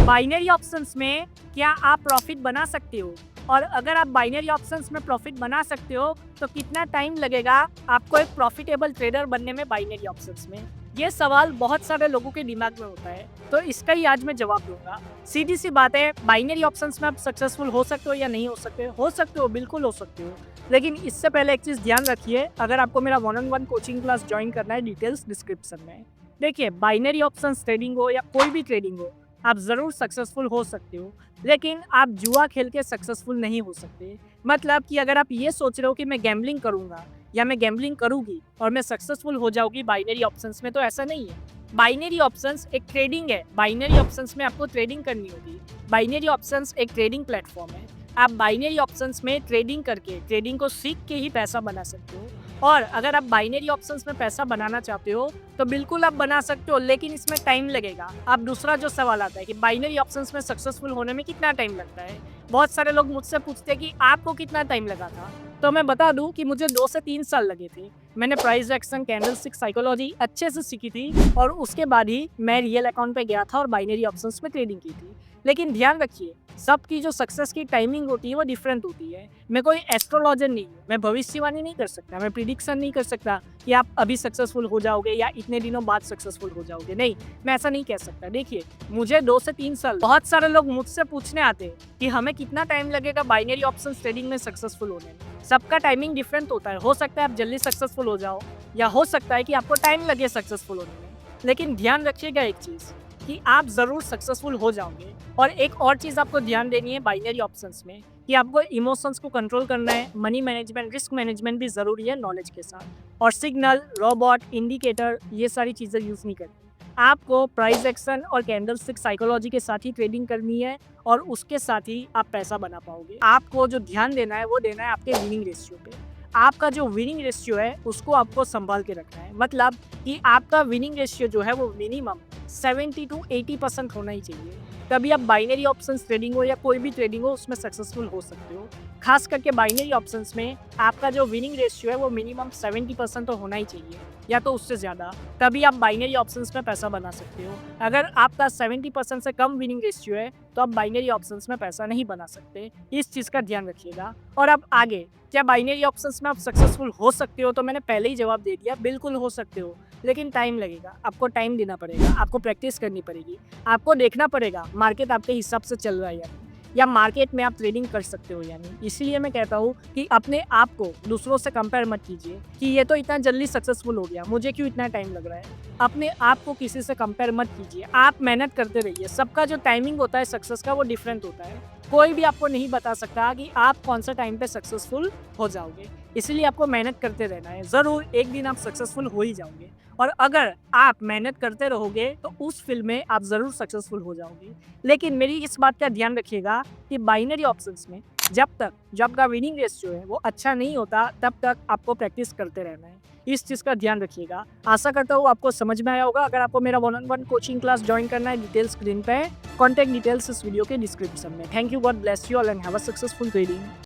Binary options में क्या आप प्रॉफिट बना सकते हो? और अगर आप बाइनरी ऑप्शंस में प्रॉफिट बना सकते हो तो कितना टाइम लगेगा आपको एक प्रॉफिटेबल ट्रेडर बनने में बाइनरी ऑप्शंस में? ये सवाल बहुत सारे लोगों के दिमाग में होता है, तो इसका ही आज मैं जवाब दूंगा। सीधी सी बात है, बाइनरी ऑप्शंस में आप सक्सेसफुल हो सकते हो या नहीं हो सकते हो, बिल्कुल हो सकते हो। लेकिन इससे पहले एक चीज़ ध्यान रखिए, अगर आपको मेरा 1-on-1 कोचिंग क्लास ज्वाइन करना है, डिटेल्स डिस्क्रिप्शन में। देखिए, बाइनरी ऑप्शंस ट्रेडिंग हो या कोई भी ट्रेडिंग हो, आप ज़रूर सक्सेसफुल हो सकते हो, लेकिन आप जुआ खेल के सक्सेसफुल नहीं हो सकते। मतलब कि अगर आप ये सोच रहे हो कि मैं गैम्बलिंग करूँगा या मैं गैम्बलिंग करूँगी और मैं सक्सेसफुल हो जाऊँगी बाइनरी ऑप्शंस में, तो ऐसा नहीं है। बाइनरी ऑप्शंस एक ट्रेडिंग है, बाइनरी ऑप्शंस में आपको ट्रेडिंग करनी होगी। बाइनरी ऑप्शंस एक ट्रेडिंग प्लेटफॉर्म है। आप बाइनरी ऑप्शंस में ट्रेडिंग करके, ट्रेडिंग को सीख के ही पैसा बना सकते हो। और अगर आप बाइनरी ऑप्शंस में पैसा बनाना चाहते हो तो बिल्कुल आप बना सकते हो, लेकिन इसमें टाइम लगेगा। अब दूसरा जो सवाल आता है कि बाइनरी ऑप्शंस में सक्सेसफुल होने में कितना टाइम लगता है। बहुत सारे लोग मुझसे पूछते हैं कि आपको कितना टाइम लगा था, तो मैं बता दूं कि मुझे 2 से 3 साल लगे थे। मैंने प्राइस एक्शन, कैंडलस्टिक साइकोलॉजी अच्छे से सीखी थी और उसके बाद ही मैं रियल अकाउंट पे गया था और बाइनरी ऑप्शंस में ट्रेडिंग की थी। लेकिन ध्यान रखिए, सबकी जो सक्सेस की टाइमिंग होती है वो डिफरेंट होती है। मैं कोई एस्ट्रोलॉजर नहीं हूँ, मैं भविष्यवाणी नहीं कर सकता, मैं प्रिडिक्शन नहीं कर सकता कि आप अभी सक्सेसफुल हो जाओगे या इतने दिनों बाद सक्सेसफुल हो जाओगे। नहीं, मैं ऐसा नहीं कह सकता। देखिए, मुझे 2 से 3 साल, बहुत सारे लोग मुझसे पूछने आते हैं कि हमें कितना टाइम लगेगा बाइनरी ऑप्शन ट्रेडिंग में सक्सेसफुल होने में। सबका टाइमिंग डिफरेंट होता है। हो सकता है आप जल्दी सक्सेसफुल हो जाओ या हो सकता है कि आपको टाइम लगे सक्सेसफुल होने में। लेकिन ध्यान रखिएगा एक चीज़ कि आप ज़रूर सक्सेसफुल हो जाओगे। और एक और चीज़ आपको ध्यान देनी है बाइनरी ऑप्शंस में कि आपको इमोशंस को कंट्रोल करना है, मनी मैनेजमेंट, रिस्क मैनेजमेंट भी ज़रूरी है नॉलेज के साथ। और सिग्नल, रोबोट, इंडिकेटर, ये सारी चीज़ें यूज़ नहीं करनी। आपको प्राइस एक्शन और कैंडलस्टिक साइकोलॉजी के साथ ही ट्रेडिंग करनी है और उसके साथ ही आप पैसा बना पाओगे। आपको जो ध्यान देना है वो देना है आपके विनिंग रेशियो पे। आपका जो विनिंग रेशियो है उसको आपको संभाल के रखना है। मतलब कि आपका विनिंग रेशियो जो है वो मिनिमम 70 to 80% होना ही चाहिए। तभी आप बाइनरी ऑप्शंस ट्रेडिंग हो या कोई भी ट्रेडिंग हो उसमें सक्सेसफुल हो सकते हो। खास करके बाइनरी ऑप्शंस में आपका जो विनिंग रेशियो है वो मिनिमम 70% तो होना ही चाहिए या तो उससे ज़्यादा, तभी आप बाइनरी ऑप्शंस में पैसा बना सकते हो। अगर आपका 70% से कम विनिंग रेशियो है तो आप बाइनरी ऑप्शंस में पैसा नहीं बना सकते। इस चीज़ का ध्यान रखिएगा। और अब आगे, क्या बाइनरी ऑप्शंस में आप सक्सेसफुल हो सकते हो? तो मैंने पहले ही जवाब दे दिया, बिल्कुल हो सकते हो, लेकिन टाइम लगेगा। आपको टाइम देना पड़ेगा, आपको प्रैक्टिस करनी पड़ेगी, आपको देखना पड़ेगा मार्केट आपके हिसाब से चल रहा है या मार्केट में आप ट्रेडिंग कर सकते हो या नहीं। इसलिए मैं कहता हूँ कि अपने आप को दूसरों से कंपेयर मत कीजिए कि ये तो इतना जल्दी सक्सेसफुल हो गया, मुझे क्यों इतना टाइम लग रहा है। अपने आप को किसी से कंपेयर मत कीजिए, आप मेहनत करते रहिए। सबका जो टाइमिंग होता है सक्सेस का वो डिफरेंट होता है। कोई भी आपको नहीं बता सकता कि आप कौन सा टाइम पे सक्सेसफुल हो जाओगे। इसलिए आपको मेहनत करते रहना है। ज़रूर एक दिन आप सक्सेसफुल हो ही जाओगे। और अगर आप मेहनत करते रहोगे तो उस फील्ड में आप ज़रूर सक्सेसफुल हो जाओगे। लेकिन मेरी इस बात का ध्यान रखिएगा कि बाइनरी ऑप्शंस में जब आपका विनिंग रेशियो है वो अच्छा नहीं होता, तब तक आपको प्रैक्टिस करते रहना है। इस चीज़ का ध्यान रखिएगा। आशा करता हूँ आपको समझ में आया होगा। अगर आपको मेरा 1-on-1 कोचिंग क्लास ज्वाइन करना है, डिटेल्स स्क्रीन पे है। कॉन्टैक्ट डिटेल्स इस वीडियो के डिस्क्रिप्शन में। Thank you, God bless you all and have a successful trading.